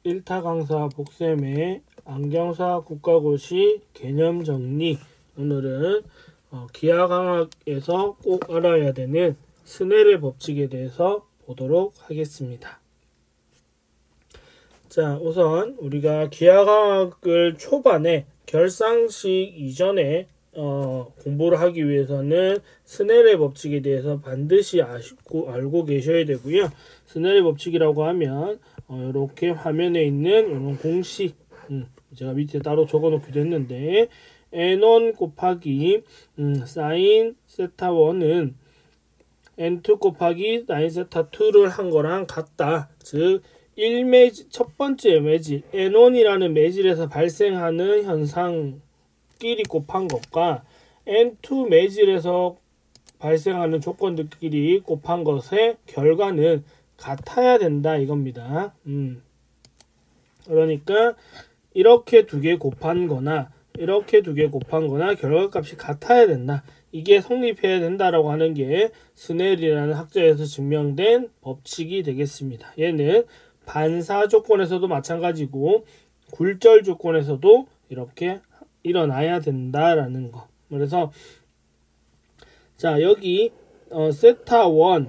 1타 강사 복쌤의 안경사 국가고시 개념 정리. 오늘은 기하강학에서 꼭 알아야 되는 스넬의 법칙에 대해서 보도록 하겠습니다. 자, 우선 우리가 기하강학을 초반에 결상식 이전에 공부를 하기 위해서는 스넬의 법칙에 대해서 반드시 알고 계셔야 되고요. 스넬의 법칙이라고 하면 이렇게 화면에 있는 이런 공식, 제가 밑에 따로 적어 놓기도 했는데, N1 곱하기 사인 세타 1은 N2 곱하기 사인 세타 2를 한 거랑 같다. 즉 첫 번째 매질 N1이라는 매질에서 발생하는 현상끼리 곱한 것과 N2 매질에서 발생하는 조건들끼리 곱한 것의 결과는 같아야 된다 이겁니다. 그러니까 이렇게 두 개 곱한 거나 이렇게 두 개 곱한 거나 결과값이 같아야 된다. 이게 성립해야 된다라고 하는 게 스넬이라는 학자에서 증명된 법칙이 되겠습니다. 얘는 반사 조건에서도 마찬가지고 굴절 조건에서도 이렇게 일어나야 된다라는 거. 그래서 자, 여기 세타 1,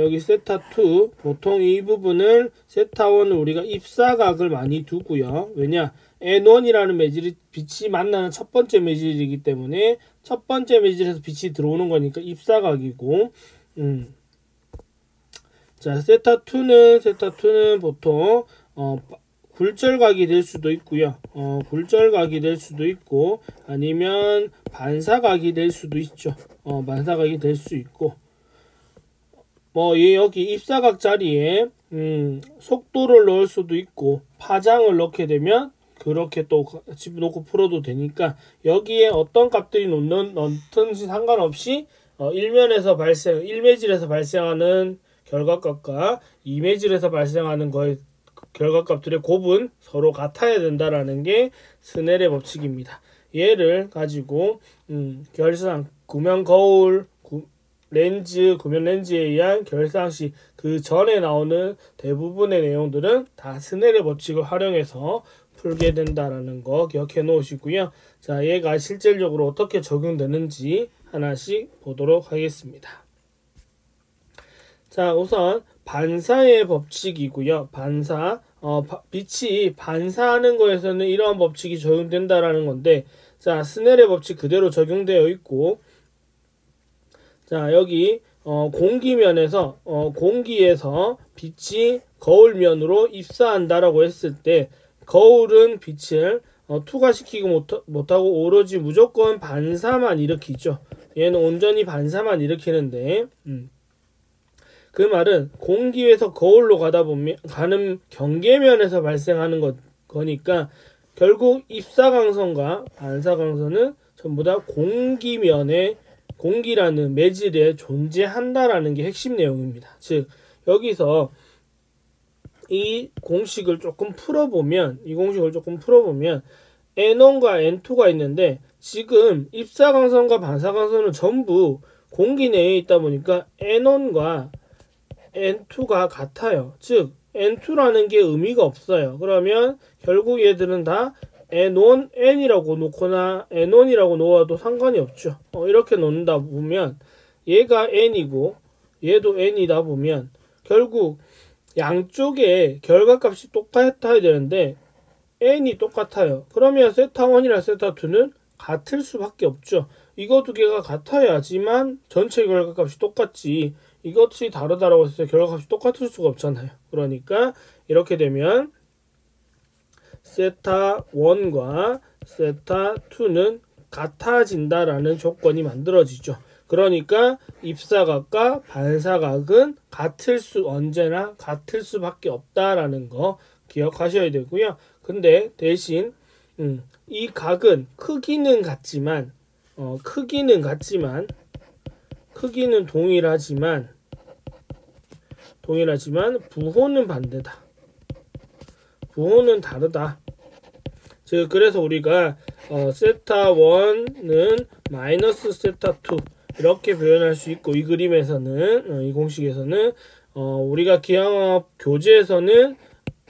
여기 세타 2, 보통 이 부분을 세타 1은 우리가 입사각을 많이 두고요. 왜냐? N1이라는 매질이 빛이 만나는 첫 번째 매질이기 때문에 첫 번째 매질에서 빛이 들어오는 거니까 입사각이고, 자, 세타 2는 보통 굴절각이 될 수도 있고요. 굴절각이 될 수도 있고, 아니면 반사각이 될 수도 있죠. 반사각이 될 수 있고, 여기 입사각 자리에 속도를 넣을 수도 있고, 파장을 넣게 되면 그렇게 또 집어넣고 풀어도 되니까, 여기에 어떤 값들이 넣든지 상관없이 1매질에서 발생하는 결과값과 2매질에서 발생하는 거의 결과값들의 곱은 서로 같아야 된다라는 게 스넬의 법칙입니다. 얘를 가지고 결상, 구면 거울, 구면 렌즈에 의한 결상식, 그 전에 나오는 대부분의 내용들은 다 스넬의 법칙을 활용해서 풀게 된다라는 거 기억해 놓으시고요. 자, 얘가 실질적으로 어떻게 적용되는지 하나씩 보도록 하겠습니다. 자, 우선 반사의 법칙이고요. 반사, 빛이 반사하는 거에서는 이러한 법칙이 적용된다라는 건데, 자, 스넬의 법칙 그대로 적용되어 있고, 자, 여기 공기면에서 공기에서 빛이 거울면으로 입사한다라고 했을 때, 거울은 빛을 투과시키고 못하고 오로지 무조건 반사만 일으키죠. 얘는 온전히 반사만 일으키는데, 그 말은 공기에서 거울로 가는 경계면에서 발생하는 거니까 결국 입사광선과 반사광선은 전부 다 공기라는 매질에 존재한다라는 게 핵심 내용입니다. 즉 여기서 이 공식을 조금 풀어보면 N1과 N2가 있는데, 지금 입사광선과 반사광선은 전부 공기 내에 있다 보니까 N1과 N2가 같아요. 즉 N2라는 게 의미가 없어요. 그러면 결국 얘들은 다 N1, N이라고 놓거나 N1이라고 놓아도 상관이 없죠. 이렇게 놓는다 보면 얘가 N이고 얘도 N이다 보면 결국 양쪽의 결과값이 똑같아야 되는데 N이 똑같아요. 그러면 세타 1이랑 세타 2는 같을 수밖에 없죠. 이거 두 개가 같아야지만 전체 결과값이 똑같지, 이것이 다르다라고 해서 결과값이 똑같을 수가 없잖아요. 그러니까 이렇게 되면 세타 1과 세타 2는 같아진다라는 조건이 만들어지죠. 그러니까 입사각과 반사각은 언제나 같을 수밖에 없다라는 거 기억하셔야 되고요. 근데 대신 이 각은 크기는 동일하지만 부호는 반대다. 부호는 다르다. 즉 그래서 우리가 세타 1은 마이너스 세타 2 이렇게 표현할 수 있고, 이 그림에서는 이 공식에서는 우리가 기하학습 교재에서는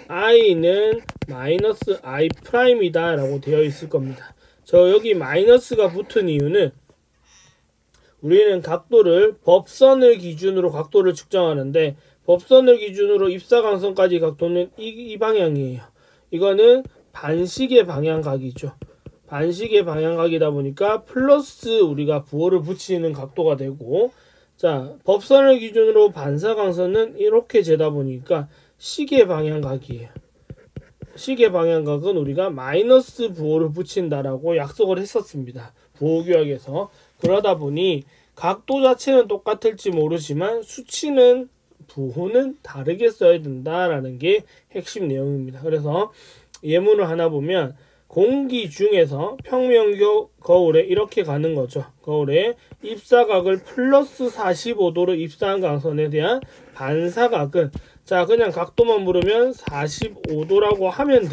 i는 마이너스 i 프라임이다 라고 되어 있을 겁니다. 저 여기 마이너스가 붙은 이유는 우리는 각도를 법선을 기준으로 각도를 측정하는데 법선을 기준으로 입사광선까지 각도는 이 방향이에요. 이거는 반시계 방향각이죠. 반시계 방향각이다 보니까 플러스 우리가 부호를 붙이는 각도가 되고, 자, 법선을 기준으로 반사광선은 이렇게 재다 보니까 시계 방향각이에요. 시계 방향각은 우리가 마이너스 부호를 붙인다라고 약속을 했었습니다. 부호규약에서. 그러다 보니 각도 자체는 똑같을지 모르지만 수치는 부호는 다르게 써야 된다라는 게 핵심 내용입니다. 그래서 예문을 하나 보면 공기 중에서 평면 거울에 이렇게 가는 거죠. 거울에 입사각을 플러스 45도로 입사한 광선에 대한 반사각은, 자, 그냥 각도만 물으면 45도라고 하면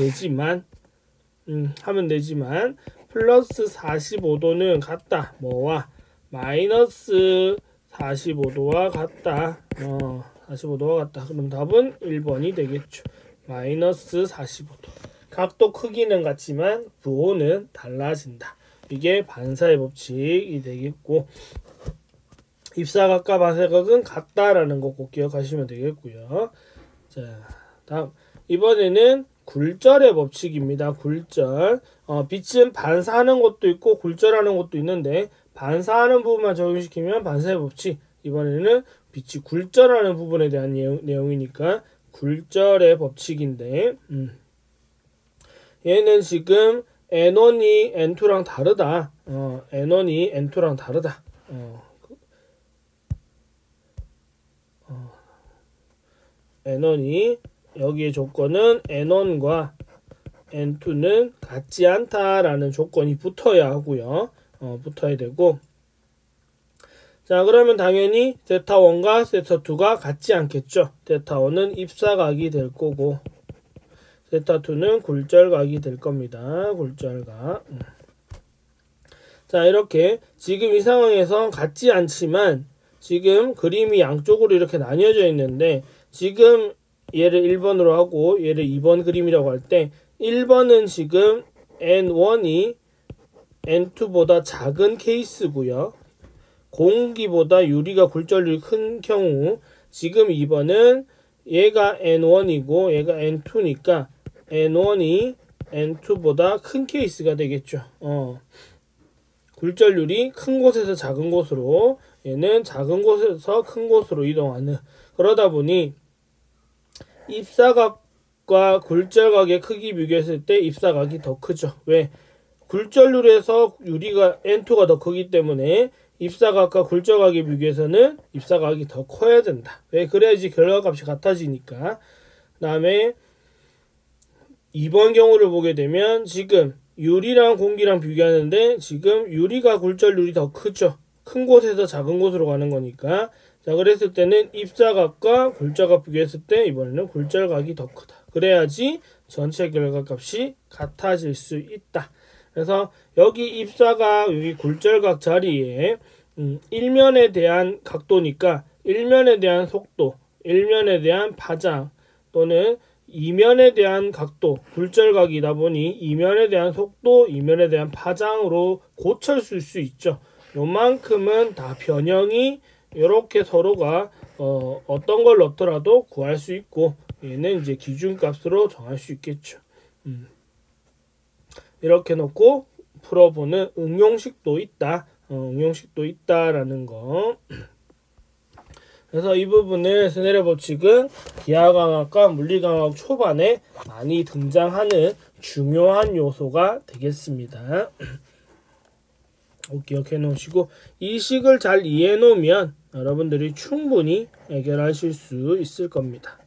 되지만 플러스 45도는 같다. 뭐와? 마이너스 45도와 같다. 45도와 같다. 그럼 답은 1번이 되겠죠. 마이너스 45도. 각도 크기는 같지만 부호는 달라진다. 이게 반사의 법칙이 되겠고, 입사각과 반사각은 같다라는 거 꼭 기억하시면 되겠고요. 자, 다음 이번에는 굴절의 법칙입니다. 굴절. 빛은 반사하는 것도 있고 굴절하는 것도 있는데 반사하는 부분만 적용시키면 반사의 법칙. 이번에는 빛이 굴절하는 부분에 대한 내용이니까 굴절의 법칙인데, 얘는 지금 N1이 N2랑 다르다. N1이 N2랑 다르다. N1이 여기의 조건은 N1과 N2는 같지 않다라는 조건이 붙어야 하고요. 붙어야 되고, 자, 그러면 당연히 θ1과 θ2가 같지 않겠죠. θ1은 입사각이 될 거고 θ2는 굴절각이 될 겁니다. 굴절각. 자, 이렇게 지금 이 상황에서 같지 않지만 지금 그림이 양쪽으로 이렇게 나뉘어져 있는데, 지금 얘를 1번으로 하고 얘를 2번 그림이라고 할 때 1번은 지금 N1이 N2보다 작은 케이스고요. 공기보다 유리가 굴절률이 큰 경우, 지금 2번은 얘가 N1이고 얘가 N2니까 N1이 N2보다 큰 케이스가 되겠죠. 굴절률이 큰 곳에서 작은 곳으로, 얘는 작은 곳에서 큰 곳으로 이동하는, 그러다 보니 입사각과 굴절각의 크기 비교했을 때 입사각이 더 크죠. 왜? 굴절률에서 유리가 N2가 더 크기 때문에 입사각과 굴절각에 비교해서는 입사각이 더 커야 된다. 왜? 그래야지 결과값이 같아지니까. 그 다음에 2번 경우를 보게 되면 지금 유리랑 공기랑 비교하는데 지금 유리가 굴절률이 더 크죠. 큰 곳에서 작은 곳으로 가는 거니까. 자, 그랬을 때는 입사각과 굴절각 비교했을 때 이번에는 굴절각이 더 크다. 그래야지 전체 결과값이 같아질 수 있다. 그래서 여기 입사각, 여기 굴절각 자리에 일면에 대한 각도니까 일면에 대한 속도, 일면에 대한 파장, 또는 이면에 대한 각도, 굴절각이다 보니 이면에 대한 속도, 이면에 대한 파장으로 고쳐줄 수 있죠. 요만큼은 다 변형이 이렇게 서로가 어떤 걸 넣더라도 구할 수 있고, 얘는 이제 기준값으로 정할 수 있겠죠. 이렇게 놓고 풀어보는 응용식도 있다. 응용식도 있다라는 거. 그래서 이 부분을 스네르 법칙은 기하광학과 물리광학 초반에 많이 등장하는 중요한 요소가 되겠습니다. 기억해 놓으시고, 이 식을 잘 이해해 놓으면 여러분들이 충분히 해결하실 수 있을 겁니다.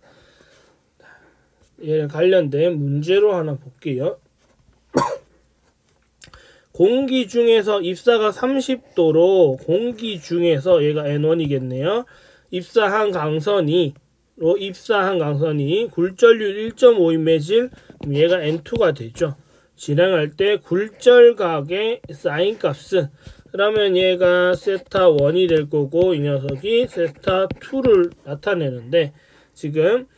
얘를 관련된 문제로 하나 볼게요. 공기 중에서 입사가 30도로, 공기 중에서 얘가 N1이겠네요. 입사한 강선이 굴절률 1.5인 매질, 얘가 N2가 되죠. 진행할 때 굴절각의 사인 값은, 그러면 얘가 세타 1이 될 거고 이 녀석이 세타 2를 나타내는데 지금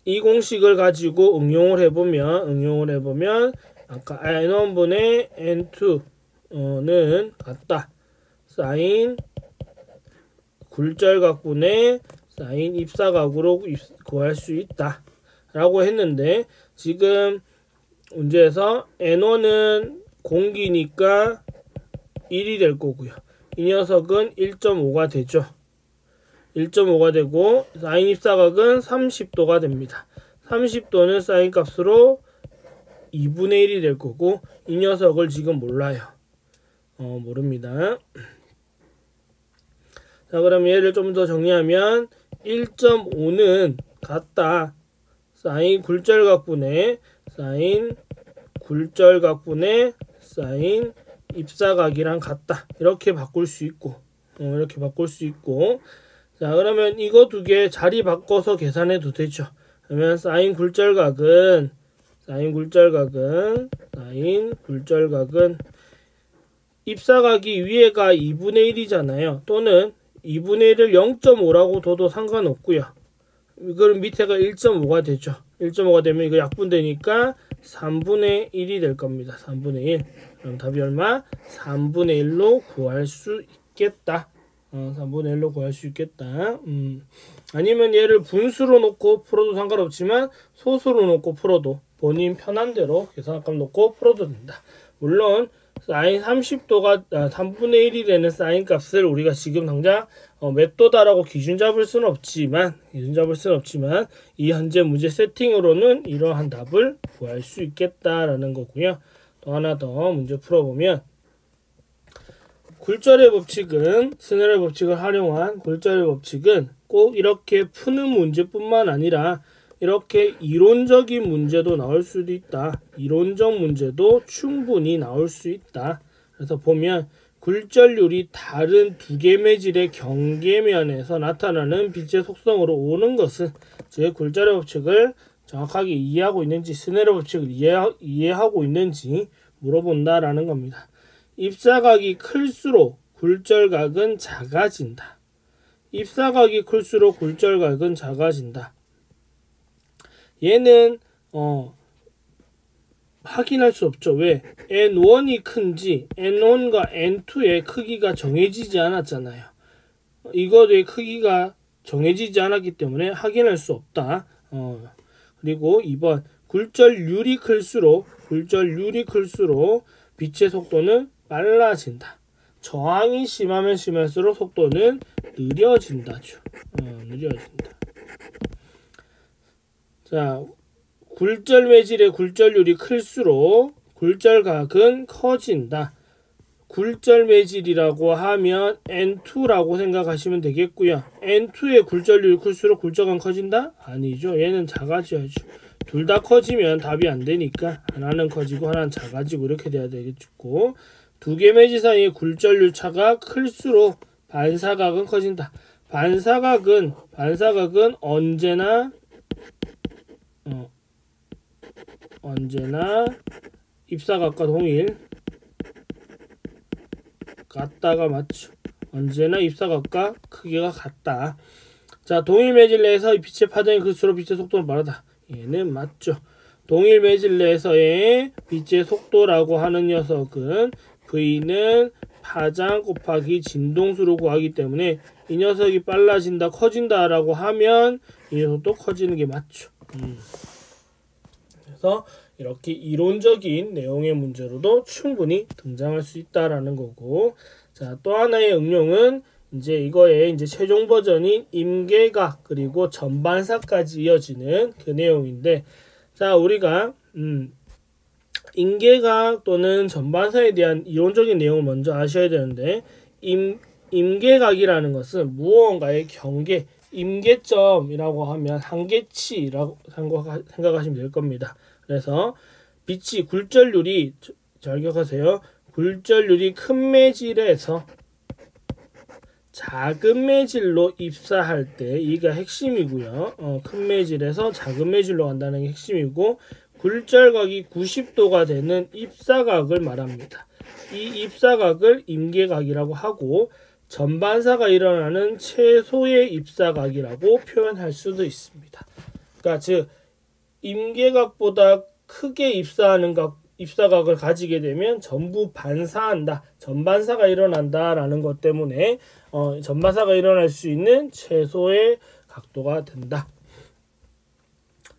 이 공식을 가지고 응용을 해보면 아까 n1분의 n2는 같다. 사인 굴절각분의 사인 입사각으로 구할 수 있다 라고 했는데 지금 문제에서 n1은 공기니까 1이 될 거고요. 이 녀석은 1.5가 되죠. 1.5가 되고 사인 입사각은 30도가 됩니다. 30도는 사인 값으로 2분의 1이 될 거고 이 녀석을 지금 몰라요. 모릅니다. 자, 그럼 얘를 좀 더 정리하면 1.5는 같다. 사인 굴절각분의 사인 입사각이랑 같다. 이렇게 바꿀 수 있고 자, 그러면 이거 두 개 자리 바꿔서 계산해도 되죠. 그러면 사인 굴절각은 입사각이 위에가 2분의 1이잖아요. 또는 2분의 1을 0.5라고 둬도 상관없고요. 이거는 밑에가 1.5가 되죠. 1.5가 되면 이거 약분되니까 3분의 1이 될 겁니다. 3분의 1. 그럼 답이 얼마? 3분의 1로 구할 수 있겠다. 3분의 1로 구할 수 있겠다. 아니면 얘를 분수로 놓고 풀어도 상관없지만 소수로 놓고 풀어도 본인 편한 대로 계산값 놓고 풀어도 된다. 물론 사인 30도가 3분의 1이 되는 사인 값을 우리가 지금 당장 몇 도다라고 기준 잡을 수는 없지만 이 현재 문제 세팅으로는 이러한 답을 구할 수 있겠다라는 거고요. 또 하나 더 문제 풀어보면 굴절의 법칙은 스넬의 법칙을 활용한 굴절의 법칙은 꼭 이렇게 푸는 문제뿐만 아니라 이렇게 이론적인 문제도 나올 수도 있다. 이론적 문제도 충분히 나올 수 있다. 그래서 보면 굴절률이 다른 두 개 매질의 경계면에서 나타나는 빛의 속성으로 오는 것은 즉 굴절의 법칙을 정확하게 이해하고 있는지 스넬의 법칙을 이해하고 있는지 물어본다라는 겁니다. 입사각이 클수록 굴절각은 작아진다. 입사각이 클수록 굴절각은 작아진다. 얘는 확인할 수 없죠. 왜? N1이 큰지 N1과 N2의 크기가 정해지지 않았잖아요. 이거의 크기가 정해지지 않았기 때문에 확인할 수 없다. 그리고 2번 굴절률이 클수록 빛의 속도는 빨라진다. 저항이 심하면 심할수록 속도는 느려진다죠. 느려진다. 자, 굴절 매질의 굴절률이 클수록 굴절각은 커진다. 굴절 매질이라고 하면 N2라고 생각하시면 되겠고요. N2의 굴절률이 클수록 굴절각은 커진다? 아니죠. 얘는 작아져야죠. 둘 다 커지면 답이 안 되니까 하나는 커지고 하나는 작아지고 이렇게 돼야 되겠고 두 개 매질 사이의 굴절률 차가 클수록 반사각은 커진다. 반사각은 언제나 입사각과 동일 같다가 맞죠. 언제나 입사각과 크기가 같다. 자, 동일 매질 내에서 빛의 파장이 클수록 빛의 속도는 빠르다. 얘는 맞죠. 동일 매질 내에서의 빛의 속도라고 하는 녀석은 V는 파장 곱하기 진동수로 구하기 때문에 이 녀석이 빨라진다, 커진다 라고 하면 이 녀석도 커지는 게 맞죠. 그래서 이렇게 이론적인 내용의 문제로도 충분히 등장할 수 있다라는 거고, 자, 또 하나의 응용은 이제 이거의 이제 최종 버전인 임계각 그리고 전반사까지 이어지는 그 내용인데, 자, 우리가 임계각 또는 전반사에 대한 이론적인 내용을 먼저 아셔야 되는데, 임계각이라는 것은 무언가의 경계, 임계점이라고 하면 한계치라고 생각하시면 될 겁니다. 그래서 빛이 굴절률이, 잘 기억하세요. 굴절률이 큰 매질에서 작은 매질로 입사할 때 이가 핵심이고요. 큰 매질에서 작은 매질로 간다는 게 핵심이고, 굴절각이 90도가 되는 입사각을 말합니다. 이 입사각을 임계각이라고 하고 전반사가 일어나는 최소의 입사각이라고 표현할 수도 있습니다. 그러니까 즉 임계각보다 크게 입사각을 가지게 되면 전부 반사한다. 전반사가 일어난다 라는 것 때문에 전반사가 일어날 수 있는 최소의 각도가 된다.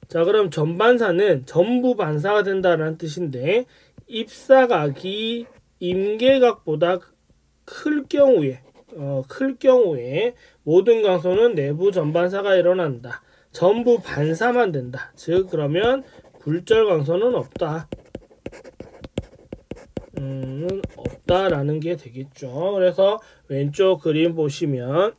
자, 그럼 전반사는 전부 반사가 된다는 뜻인데 입사각이 임계각보다 클 경우에 모든 강소는 내부 전반사가 일어난다. 전부 반사만 된다. 즉 그러면 굴절 강소는 없다. 없다라는 게 되겠죠. 그래서 왼쪽 그림 보시면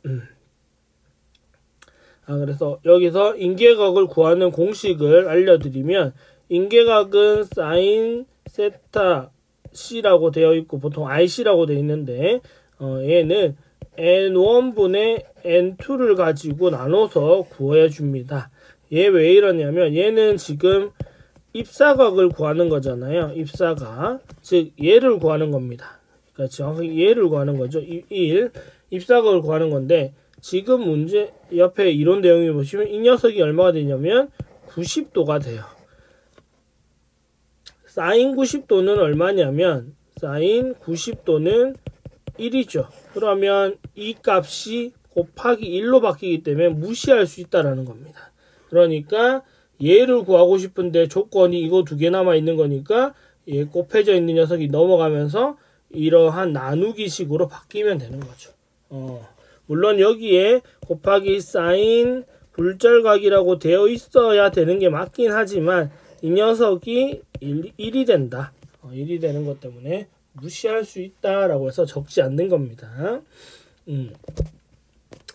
그래서 여기서 임계각을 구하는 공식을 알려드리면 임계각은 사인 세타 C라고 되어 있고 보통 IC라고 되어 있는데 얘는 N1분의 N2를 가지고 나눠서 구해줍니다. 얘 왜 이러냐면 얘는 지금 입사각을 구하는 거잖아요. 입사각. 즉 얘를 구하는 겁니다. 그러니까 정확하게 얘를 구하는 거죠. 1. 입사각을 구하는 건데 지금 문제 옆에 이론 내용이 보시면 이 녀석이 얼마가 되냐면 90도가 돼요. 사인 90도는 얼마냐면 사인 90도는 1이죠. 그러면 이 값이 곱하기 1로 바뀌기 때문에 무시할 수 있다라는 겁니다. 그러니까 얘를 구하고 싶은데 조건이 이거 두 개 남아 있는 거니까 얘 곱해져 있는 녀석이 넘어가면서 이러한 나누기 식으로 바뀌면 되는 거죠. 물론 여기에 곱하기 사인 굴절각이라고 되어 있어야 되는 게 맞긴 하지만 이 녀석이 1이 된다. 1이 되는 것 때문에 무시할 수 있다라고 해서 적지 않는 겁니다.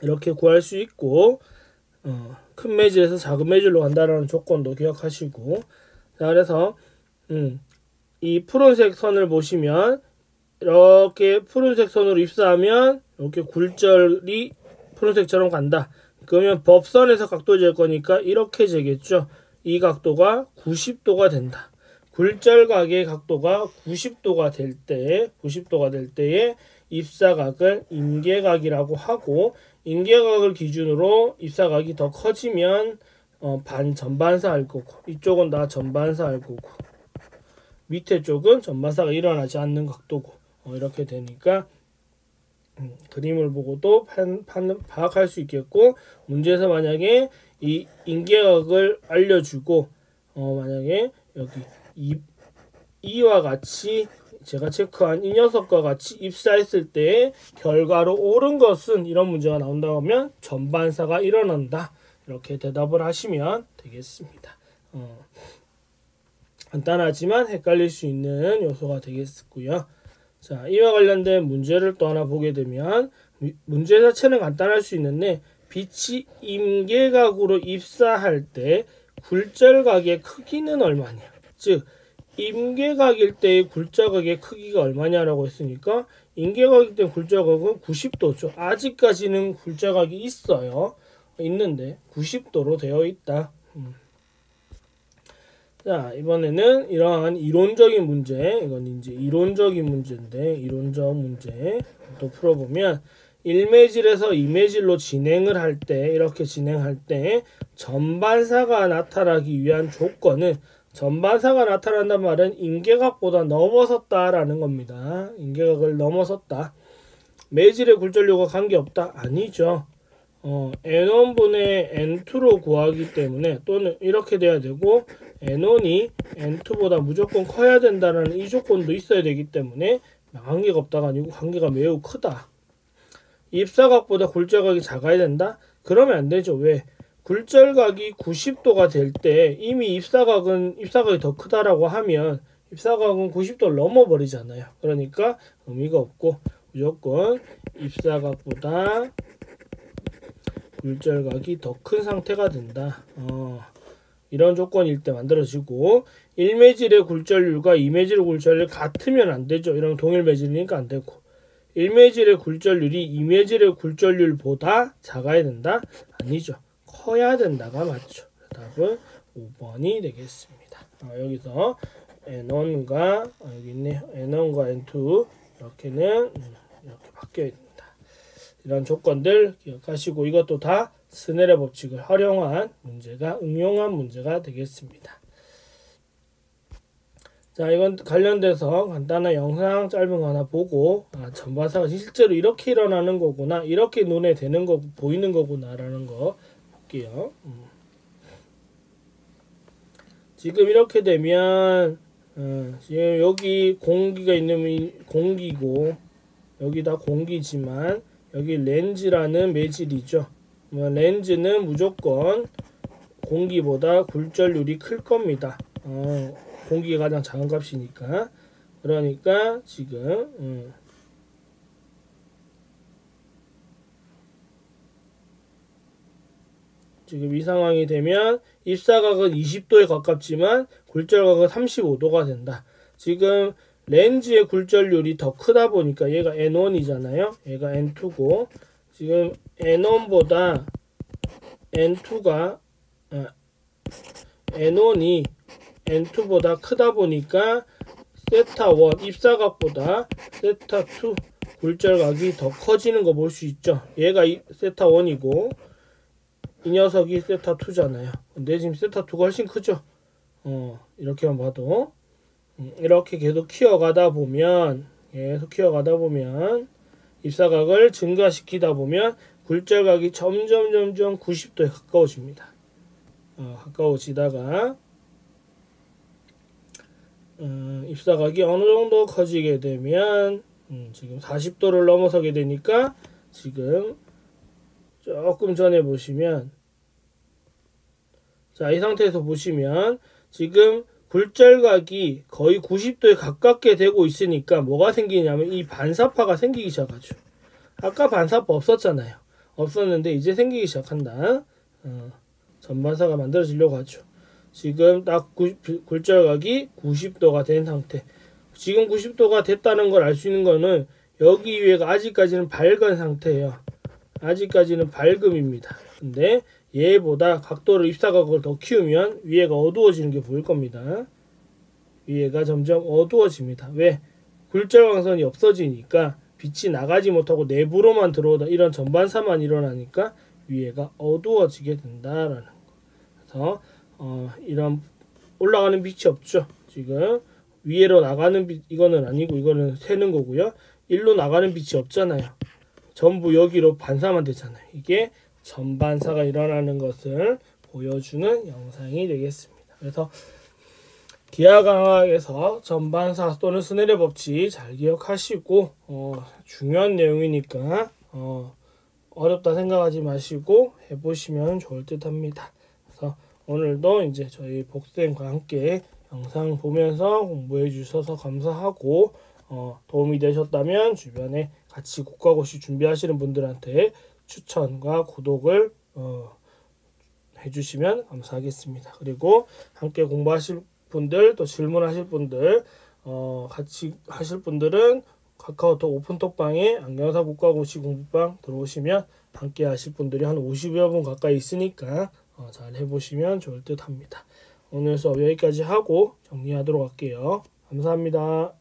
이렇게 구할 수 있고 큰 매질에서 작은 매질로 간다라는 조건도 기억하시고 자 그래서 이 푸른색 선을 보시면 이렇게 푸른색 선으로 입사하면 이렇게 굴절이 푸른색처럼 간다. 그러면 법선에서 각도 잴 거니까 이렇게 재겠죠. 이 각도가 90도가 된다. 굴절각의 각도가 90도가 될 때에 입사각을 임계각이라고 하고 임계각을 기준으로 입사각이 더 커지면 전반사 할 거고 이쪽은 다 전반사 할 거고 밑에 쪽은 전반사가 일어나지 않는 각도고 이렇게 되니까 그림을 보고도 파악할 수 있겠고 문제에서 만약에 이 임계각을 알려주고 만약에 여기 이와 같이 제가 체크한 이 녀석과 같이 입사했을 때 결과로 옳은 것은 이런 문제가 나온다고 하면 전반사가 일어난다. 이렇게 대답을 하시면 되겠습니다. 간단하지만 헷갈릴 수 있는 요소가 되겠고요. 자, 이와 관련된 문제를 또 하나 보게 되면 문제 자체는 간단할 수 있는데 빛이 임계각으로 입사할 때 굴절각의 크기는 얼마냐? 즉 임계각일 때의 굴절각의 크기가 얼마냐라고 했으니까 임계각일 때 굴절각은 90도죠. 아직까지는 굴절각이 있는데 90도로 되어 있다. 자, 이번에는 이러한 이론적인 문제, 이건 이제 이론적인 문제인데 이론적 문제 또 풀어보면 1매질에서 2매질로 진행을 할 때 이렇게 진행할 때 전반사가 나타나기 위한 조건은 전반사가 나타난단 말은 임계각보다 넘어섰다라는 겁니다. 임계각을 넘어섰다. 매질의 굴절료가 관계없다? 아니죠. N1분의 N2로 구하기 때문에 또는 이렇게 돼야 되고 N1이 N2보다 무조건 커야 된다는 이 조건도 있어야 되기 때문에 관계가 없다가 아니고 관계가 매우 크다. 입사각보다 굴절각이 작아야 된다? 그러면 안 되죠. 왜? 굴절각이 90도가 될 때 이미 입사각이 더 크다라고 하면 입사각은 90도를 넘어버리잖아요. 그러니까 의미가 없고 무조건 입사각보다 굴절각이 더 큰 상태가 된다. 이런 조건일 때 만들어지고 1매질의 굴절률과 2매질의 굴절률 같으면 안 되죠. 이런 동일 매질이니까 안 되고 1매질의 굴절률이 2매질의 굴절률보다 작아야 된다? 아니죠. 커야 된다가 맞죠. 답은 5번이 되겠습니다. 여기서 N1과 여기 있네요. N1과 N2 이렇게는 이렇게 바뀌어야 됩니다. 이런 조건들 기억하시고 이것도 다 스넬의 법칙을 활용한 문제가 응용한 문제가 되겠습니다. 자, 이건 관련돼서 간단한 영상 짧은 거 하나 보고 전반사가 실제로 이렇게 일어나는 거구나, 이렇게 눈에 되는 거 보이는 거구나 라는 거 볼게요. 지금 이렇게 되면 지금 여기 공기가 있는 공기고 여기다 공기지만 여기 렌즈라는 매질이죠. 렌즈는 무조건 공기보다 굴절률이 클 겁니다. 공기가 가장 작은 값이니까. 그러니까 지금 이 상황이 되면 입사각은 20도에 가깝지만 굴절각은 35도가 된다. 지금 렌즈의 굴절률이 더 크다 보니까 얘가 N1이잖아요. 얘가 N2고 지금 N1보다 N2가 N1이 N2보다 크다 보니까 세타1 입사각보다 세타2 굴절각이 더 커지는 거 볼 수 있죠. 얘가 세타1이고 이 녀석이 세타2잖아요. 근데 지금 세타2가 훨씬 크죠. 이렇게만 봐도 이렇게 계속 키워가다 보면 입사각을 증가시키다 보면 굴절각이 점점 90도에 가까워집니다. 가까워지다가 입사각이 어느 정도 커지게 되면 지금 40도를 넘어서게 되니까 지금 조금 전에 보시면 자, 이 상태에서 보시면 지금 굴절각이 거의 90도에 가깝게 되고 있으니까 뭐가 생기냐면 이 반사파가 생기기 시작하죠. 아까 반사파 없었잖아요. 없었는데 이제 생기기 시작한다. 전반사가 만들어지려고 하죠. 지금 딱 굴절각이 90도가 된 상태. 지금 90도가 됐다는 걸 알 수 있는 거는 여기 위에가 아직까지는 밝은 상태예요. 아직까지는 밝음입니다. 근데 얘보다 각도를 입사각을 더 키우면 위에가 어두워지는 게 보일 겁니다. 위에가 점점 어두워집니다. 왜? 굴절광선이 없어지니까 빛이 나가지 못하고 내부로만 들어오다 이런 전반사만 일어나니까 위에가 어두워지게 된다라는 거. 그래서 이런 올라가는 빛이 없죠. 지금 위에로 나가는 빛 이거는 아니고 이거는 새는 거고요. 일로 나가는 빛이 없잖아요. 전부 여기로 반사만 되잖아요. 이게 전반사가 일어나는 것을 보여주는 영상이 되겠습니다. 그래서 기하강학에서 전반사 또는 스넬의 법칙 잘 기억하시고 중요한 내용이니까 어렵다 생각하지 마시고 해보시면 좋을 듯 합니다. 그래서 오늘도 이제 저희 복쌤과 함께 영상 보면서 공부해 주셔서 감사하고 도움이 되셨다면 주변에 같이 국가고시 준비하시는 분들한테 추천과 구독을 해주시면 감사하겠습니다. 그리고 함께 공부하실 분들 또 질문하실 분들 같이 하실 분들은 카카오톡 오픈톡방에 안경사 국가고시 공부방 들어오시면 함께 하실 분들이 한 50여 분 가까이 있으니까 잘 해보시면 좋을 듯 합니다. 오늘 수업 여기까지 하고 정리하도록 할게요. 감사합니다.